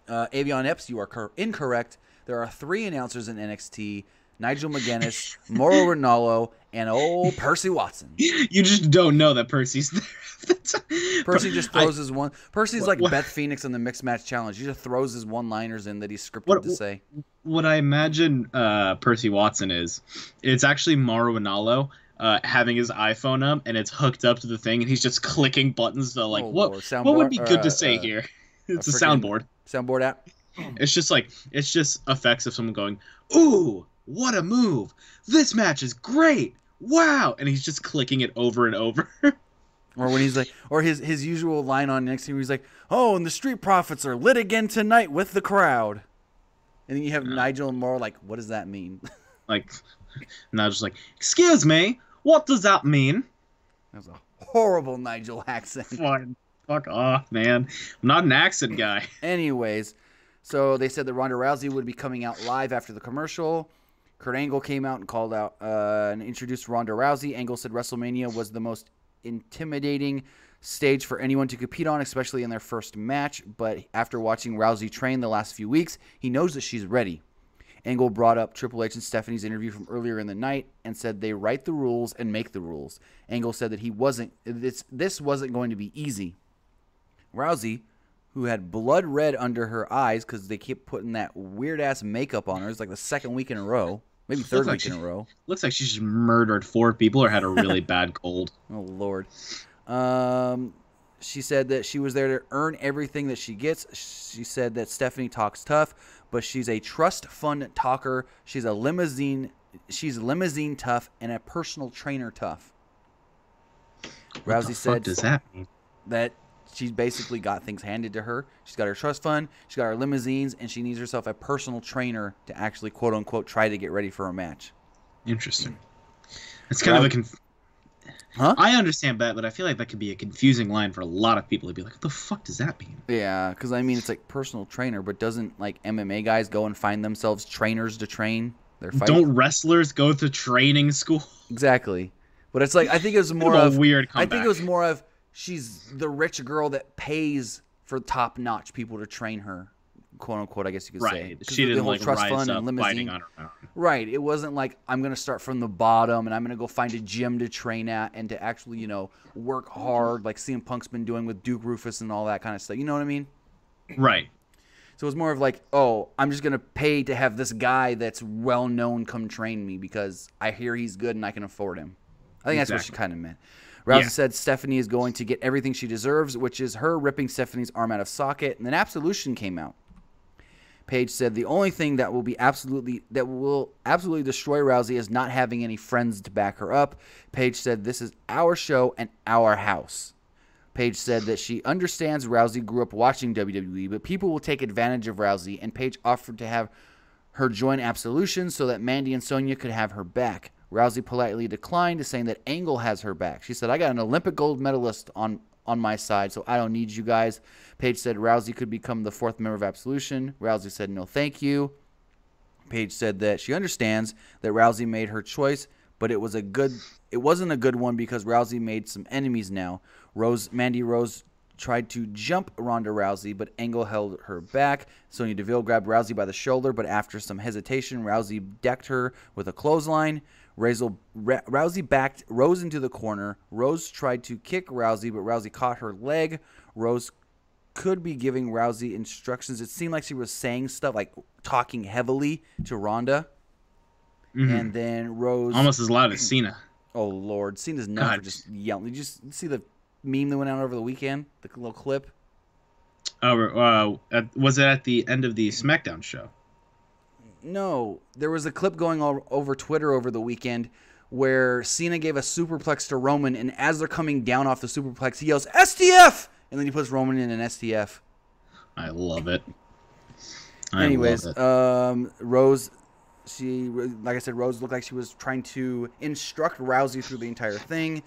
Avion Epps, you are incorrect. There are 3 announcers in NXT. Nigel McGuinness, Mauro Ranallo, and old Percy Watson. You just don't know that Percy's there. Percy just throws his one. Percy's like Beth Phoenix in the Mixed Match Challenge. He just throws his one-liners in that he's scripted to say. What I imagine Percy Watson is, it's actually Mauro Ranallo having his iPhone up, and it's hooked up to the thing, and he's just clicking buttons to like, what would be good to say here? It's a soundboard. Soundboard app. It's just effects of someone going, ooh, what a move. This match is great. Wow. And he's just clicking it over and over. Or when he's like, or his usual line on next thing, he's like, oh, and the Street Profits are lit again tonight with the crowd. And then you have Nigel and Mauro like, what does that mean? Like, Nigel's like, excuse me, what does that mean? That was a horrible Nigel accent. Fine. Fuck off, man. I'm not an accent guy. Anyways, so they said that Ronda Rousey would be coming out live after the commercial. Kurt Angle came out and called out and introduced Ronda Rousey. Angle said WrestleMania was the most intimidating stage for anyone to compete on, especially in their first match. But after watching Rousey train the last few weeks, he knows that she's ready. Angle brought up Triple H and Stephanie's interview from earlier in the night and said they write the rules and make the rules. Angle said that this wasn't going to be easy. Rousey, who had blood red under her eyes because they kept putting that weird-ass makeup on her. It's like the second week in a row. Maybe third week in a row. Looks like she just murdered 4 people or had a really bad cold. Oh, Lord. She said that she was there to earn everything that she gets. She said that Stephanie talks tough, but she's a trust fund talker. She's limousine tough and a personal trainer tough. Rousey said, what does that mean? That she's basically got things handed to her. She's got her trust fund, she's got her limousines, and she needs herself a personal trainer to actually, quote unquote, try to get ready for a match. Interesting. It's kind of a Huh? I understand that, but I feel like that could be a confusing line for a lot of people. They'd be like, what the fuck does that mean? Yeah, because I mean, it's like personal trainer, but doesn't like MMA guys go and find themselves trainers to train their fight? Don't wrestlers go to training school? Exactly. But it's like, I think it was more of a weird comeback. I think it was more of she's the rich girl that pays for top-notch people to train her, quote unquote, I guess you could say. Right. She didn't like rise up fighting on her own. Right. It wasn't like I'm going to start from the bottom and I'm going to go find a gym to train at and to actually, you know, work hard like CM Punk's been doing with Duke Rufus and all that kind of stuff. You know what I mean? Right. So it was more of like, oh, I'm just going to pay to have this guy that's well-known come train me because I hear he's good and I can afford him. I think that's what she kind of meant. Rousey said Stephanie is going to get everything she deserves, which is her ripping Stephanie's arm out of socket. And then Absolution came out. Paige said the only thing that will absolutely destroy Rousey is not having any friends to back her up. Paige said this is our show and our house. Paige said that she understands Rousey grew up watching WWE, but people will take advantage of Rousey, and Paige offered to have her join Absolution so that Mandy and Sonya could have her back. Rousey politely declined, saying that Angle has her back. She said, I got an Olympic gold medalist on my side, so I don't need you guys. Paige said Rousey could become the 4th member of Absolution. Rousey said, no, thank you. Paige said that she understands that Rousey made her choice, but it wasn't a good one because Rousey made some enemies now. Mandy Rose tried to jump Ronda Rousey, but Angle held her back. Sonya Deville grabbed Rousey by the shoulder, but after some hesitation, Rousey decked her with a clothesline. Rousey backed Rose into the corner. Rose tried to kick Rousey, but Rousey caught her leg. Rose could be giving Rousey instructions. It seemed like she was saying stuff, like talking heavily to Ronda. Mm-hmm. And then Rose... almost as loud as Cena. Oh, Lord. Cena's never just yelling. Did you just see the meme that went out over the weekend? The little clip? Was it at the end of the SmackDown show? No. There was a clip going over Twitter over the weekend where Cena gave a superplex to Roman, and as they're coming down off the superplex, he yells, STF! And then he puts Roman in an STF. I love it. Anyways, Rose... like I said, Rose looked like she was trying to instruct Rousey through the entire thing.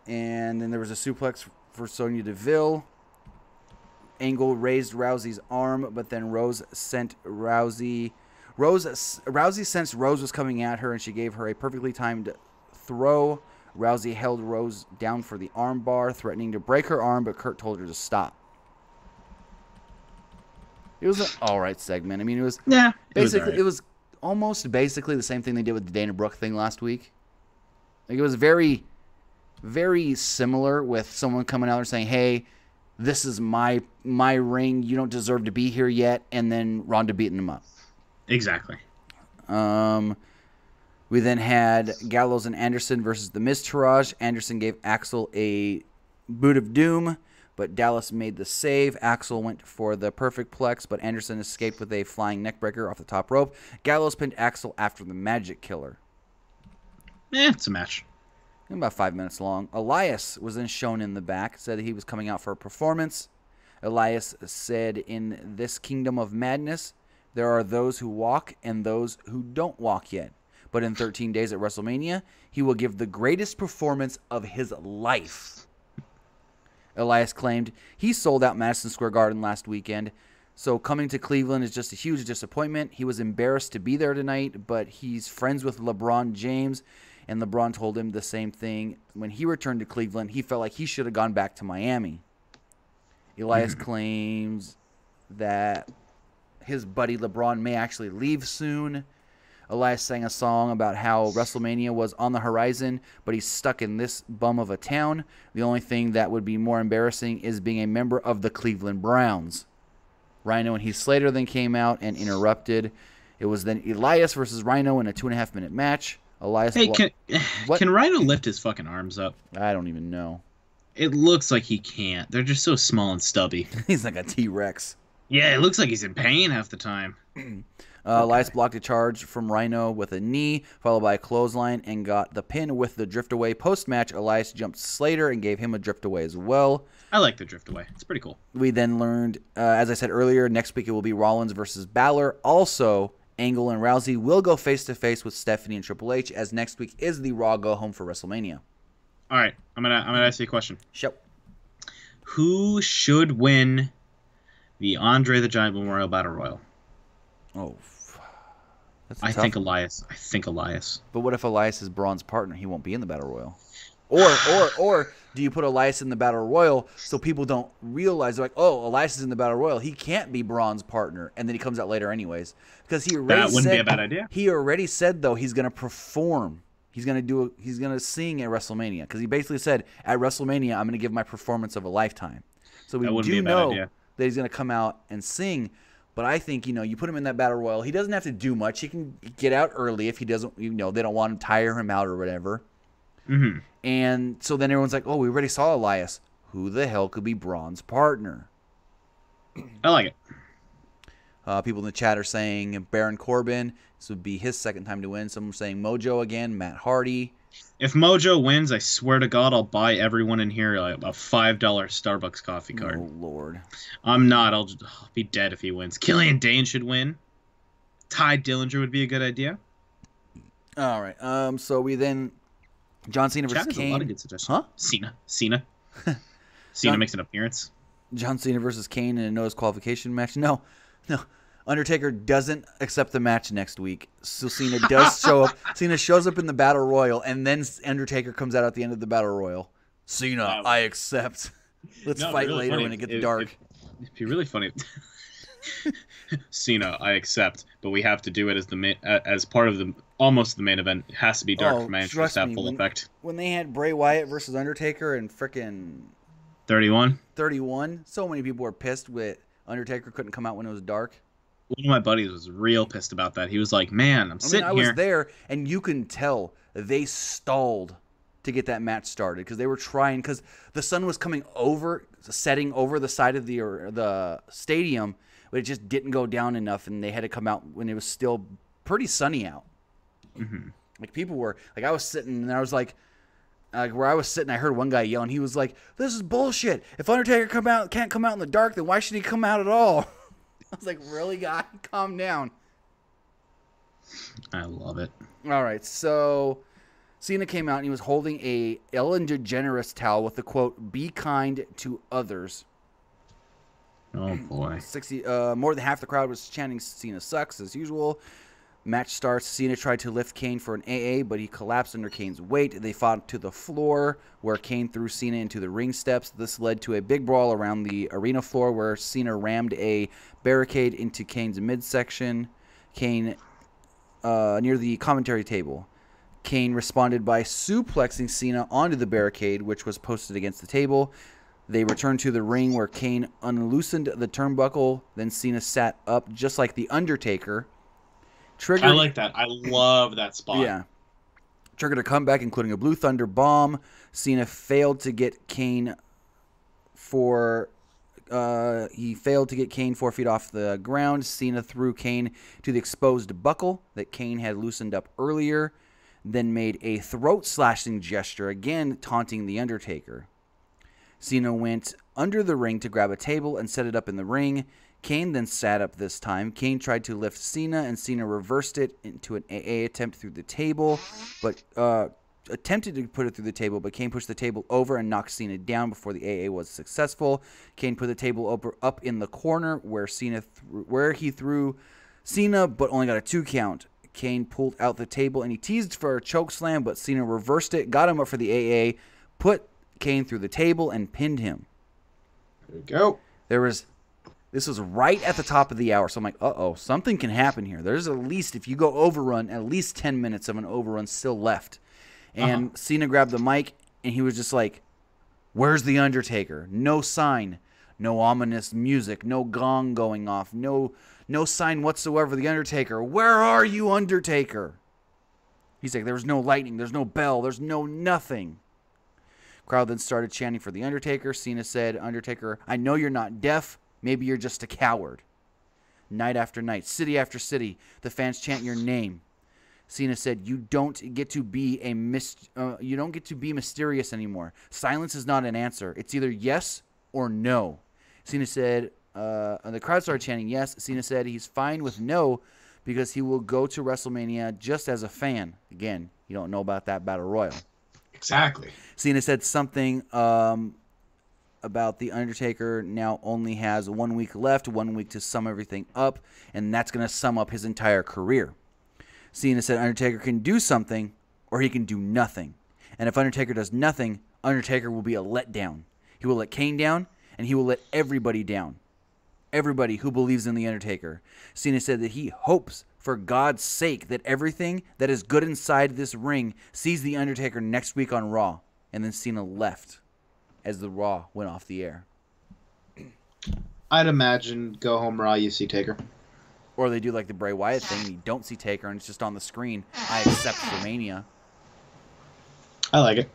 And then there was a suplex for Sonya Deville. Angle raised Rousey's arm, but then Rose sensed Rose was coming at her, and she gave her a perfectly timed throw. Rousey held Rose down for the arm bar, threatening to break her arm, but Kurt told her to stop. It was an all-right segment. I mean, it was basically it was almost basically the same thing they did with the Dana Brooke thing last week. Like, it was very, very similar, with someone coming out and saying, "Hey, this is my ring. You don't deserve to be here yet," and then Ronda beating him up. Exactly. We then had Gallows and Anderson versus the Miztourage. Anderson gave Axel a boot of doom, but Dallas made the save. Axel went for the perfect plex, but Anderson escaped with a flying neckbreaker off the top rope. Gallows pinned Axel after the Magic Killer. It's a match. About 5 minutes long. Elias was then shown in the back, said he was coming out for a performance. Elias said, "In this kingdom of madness, there are those who walk and those who don't walk yet. But in 13 days at WrestleMania, he will give the greatest performance of his life." Elias claimed he sold out Madison Square Garden last weekend, so coming to Cleveland is just a huge disappointment. He was embarrassed to be there tonight, but he's friends with LeBron James, and LeBron told him the same thing. When he returned to Cleveland, he felt like he should have gone back to Miami. Elias claims that his buddy LeBron may actually leave soon. Elias sang a song about how WrestleMania was on the horizon, but he's stuck in this bum of a town. The only thing that would be more embarrassing is being a member of the Cleveland Browns. Rhino and Heath Slater then came out and interrupted. It was then Elias versus Rhino in a 2.5-minute match. Elias. Hey, can Rhino lift his fucking arms up? I don't even know. It looks like he can't. They're just so small and stubby. He's like a T-Rex. Yeah, it looks like he's in pain half the time. Elias blocked a charge from Rhino with a knee, followed by a clothesline, and got the pin with the drift away. Post-match, Elias jumped Slater and gave him a drift away as well. I like the drift away. It's pretty cool. We then learned, as I said earlier, next week it will be Rollins versus Balor. Also, Angle and Rousey will go face-to-face with Stephanie and Triple H, as next week is the Raw go-home for WrestleMania. All right, I'm gonna ask you a question. Sure. Who should win the Andre the Giant Memorial Battle Royal? Oh, I think Elias. But what if Elias is Braun's partner? He won't be in the Battle Royal. Or do you put Elias in the Battle Royal so people don't realize, they're like, oh, Elias is in the Battle Royal, he can't be Braun's partner, and then he comes out later anyways? Because he already that wouldn't be a bad idea. He already said, though, he's gonna perform. He's gonna sing at WrestleMania, because he basically said, at WrestleMania, I'm gonna give my performance of a lifetime. So we do know that he's gonna come out and sing. But I think, you put him in that Battle Royal, he doesn't have to do much. He can get out early if he doesn't, they don't want to tire him out or whatever. Mm-hmm. And so then everyone's like, oh, we already saw Elias. Who the hell could be Braun's partner? I like it. People in the chat are saying Baron Corbin. This would be his second time to win. Some are saying Mojo again, Matt Hardy. If Mojo wins, I swear to God, I'll buy everyone in here a $5 Starbucks coffee card. Oh, Lord. I'm not. I'll be dead if he wins. Killian Dane should win. Ty Dillinger would be a good idea. All right. So we then... John Cena versus Kane. A lot of good suggestions. Huh? Cena. Cena makes an appearance. John Cena versus Kane in a no disqualification match. No. Undertaker doesn't accept the match next week. So Cena does show up. Cena shows up in the Battle Royal, and then Undertaker comes out at the end of the Battle Royal. Cena, I accept. Let's fight really later funny. when it gets dark. It'd be really funny. Cena, I accept, but we have to do it as part of almost the main event. It has to be dark for my entrance to have full effect. When they had Bray Wyatt versus Undertaker and frickin' 31, so many people were pissed with Undertaker couldn't come out when it was dark. One of my buddies was real pissed about that. He was like, "Man, I'm sitting here." I was there, and you can tell they stalled to get that match started because they were trying, because the sun was setting over the side of the stadium, but it just didn't go down enough, and they had to come out when it was still pretty sunny out. Mm-hmm. Like people were like, I was sitting, and I was like where I was sitting, I heard one guy yelling. He was like, "This is bullshit. If Undertaker can't come out in the dark, then why should he come out at all?" I was like, really, guy? Calm down. I love it. All right, so Cena came out and he was holding a Ellen DeGeneres towel with the quote, "Be kind to others." Oh, boy. More than half the crowd was chanting Cena sucks, as usual. Match starts. Cena tried to lift Kane for an AA, but he collapsed under Kane's weight. They fought to the floor, where Kane threw Cena into the ring steps. This led to a big brawl around the arena floor, where Cena rammed a barricade into Kane's midsection. Kane, near the commentary table. Kane responded by suplexing Cena onto the barricade, which was posted against the table. They returned to the ring, where Kane unloosened the turnbuckle. Then Cena sat up, just like The Undertaker. I like that. I love that spot. Yeah. Triggered a comeback, including a Blue Thunder bomb. Cena failed to get Kane 4 feet off the ground. Cena threw Kane to the exposed buckle that Kane had loosened up earlier, then made a throat-slashing gesture, again taunting The Undertaker. Cena went under the ring to grab a table and set it up in the ring. Kane then sat up this time. Kane tried to lift Cena, and Cena reversed it into an AA attempt through the table, but attempted to put it through the table, but Kane pushed the table over and knocked Cena down before the AA was successful. Kane put the table up in the corner where he threw Cena, but only got a 2 count. Kane pulled out the table, and he teased for a choke slam, but Cena reversed it, got him up for the AA, put Kane through the table, and pinned him. There we go. This was right at the top of the hour, so I'm like, uh-oh, something can happen here. There's at least, if you go overrun, at least 10 minutes of an overrun still left. And Cena grabbed the mic, and he was just like, "Where's The Undertaker?" No sign. No ominous music. No gong going off. No sign whatsoever. The Undertaker. "Where are you, Undertaker?" He's like, "There's no lightning. There's no bell. There's no nothing." Crowd then started chanting for The Undertaker. Cena said, "Undertaker, I know you're not deaf. Maybe you're just a coward." Night after night, city after city, the fans chant your name. Cena said, "You don't get to be mysterious anymore. Silence is not an answer. It's either yes or no." Cena said, and the crowd started chanting yes. Cena said he's fine with no because he will go to WrestleMania just as a fan. Again, you don't know about that Battle Royal. Exactly. Cena said something about The Undertaker now only has 1 week left, 1 week to sum everything up, and that's going to sum up his entire career. Cena said Undertaker can do something or he can do nothing. And if Undertaker does nothing, Undertaker will be a letdown. He will let Kane down, and he will let everybody down. Everybody who believes in The Undertaker. Cena said that he hopes, for God's sake, that everything that is good inside this ring sees The Undertaker next week on Raw. And then Cena left as the Raw went off the air. I'd imagine go home Raw, you see Taker. Or they do like the Bray Wyatt thing, and you don't see Taker, and it's just on the screen. I accept for Mania. I like it.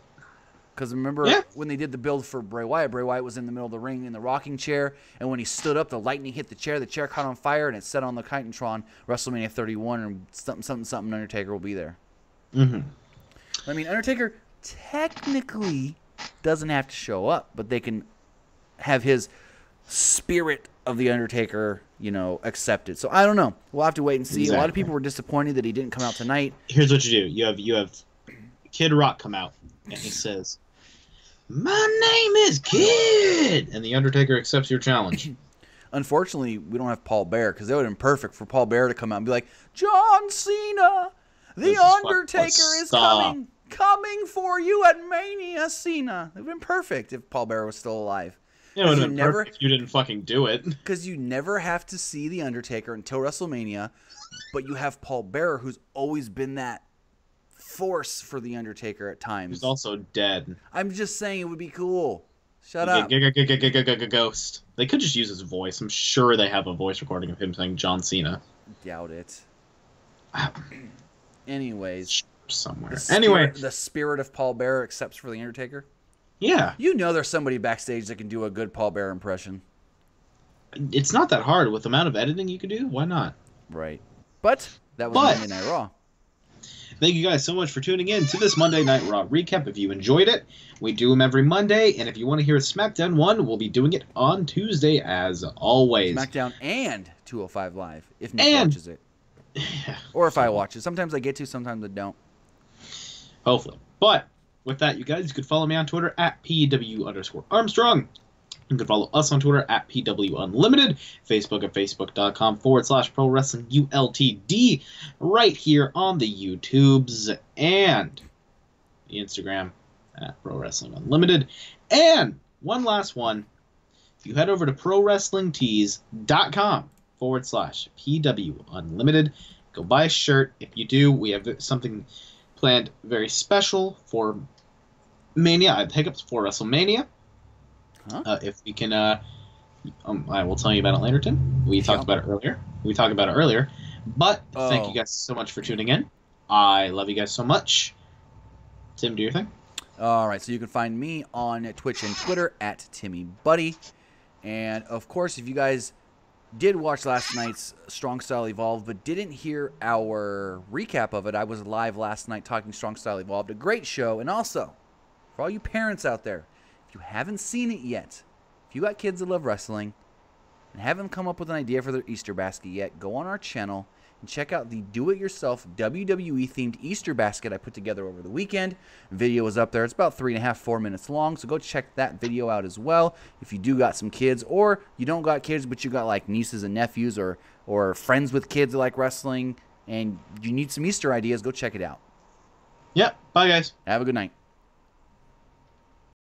Because remember when they did the build for Bray Wyatt was in the middle of the ring in the rocking chair, and when he stood up, the lightning hit the chair caught on fire, and it set on the Titantron, WrestleMania 31, and something, Undertaker will be there. Mm-hmm. I mean, Undertaker technically doesn't have to show up, but they can have his spirit of The Undertaker, accepted. So I don't know. We'll have to wait and see. Exactly. A lot of people were disappointed that he didn't come out tonight. Here's what you do. You have Kid Rock come out, and he says, "My name is Kid," and The Undertaker accepts your challenge. Unfortunately, we don't have Paul Bear because that would have been perfect for Paul Bear to come out and be like, John Cena, the Undertaker is coming for you at Mania, Cena. It would have been perfect if Paul Bear was still alive. Yeah, it would have been perfect if you didn't fucking do it. Because you never have to see the Undertaker until WrestleMania, but you have Paul Bear, who's always been that force for the Undertaker at times. He's also dead. I'm just saying it would be cool. Shut up. Ghost. They could just use his voice. I'm sure they have a voice recording of him saying John Cena. Doubt it. Anyways. Somewhere. The spirit of Paul Bear accepts for the Undertaker? Yeah. You know there's somebody backstage that can do a good Paul Bear impression. It's not that hard. With the amount of editing you could do, why not? Right. But that was Monday Night Raw. Thank you guys so much for tuning in to this Monday Night Raw recap. If you enjoyed it, we do them every Monday. And if you want to hear a SmackDown one, we'll be doing it on Tuesday as always. SmackDown and 205 Live, if Nick watches it. Or if I watch it. Sometimes I get to, sometimes I don't. Hopefully. But with that, you guys, you could follow me on Twitter at PW_Armstrong. You can follow us on Twitter at PWUnlimited, Facebook at Facebook.com/Pro Wrestling ULTD, right here on the YouTubes and the Instagram at Pro Wrestling Unlimited. And one last one, if you head over to ProWrestlingTees.com/PWUnlimited, go buy a shirt. If you do, we have something planned very special for Mania, hiccups for WrestleMania. Huh? If we can, I will tell you about it later, Tim. We talked about it earlier. But thank you guys so much for tuning in. I love you guys so much. Tim, do your thing. All right, so you can find me on Twitch and Twitter at TimmyBuddy. And, of course, if you guys did watch last night's Strong Style Evolved but didn't hear our recap of it, I was live last night talking Strong Style Evolved. A great show. And also, for all you parents out there, if you haven't seen it yet, if you got kids that love wrestling and haven't come up with an idea for their Easter basket yet, go on our channel and check out the do-it-yourself WWE-themed Easter basket I put together over the weekend. Video is up there. It's about 3.5, 4 minutes long, so go check that video out as well. If you do got some kids, or you don't got kids, but you got like nieces and nephews or friends with kids that like wrestling, and you need some Easter ideas, go check it out. Yep. Bye, guys. Have a good night.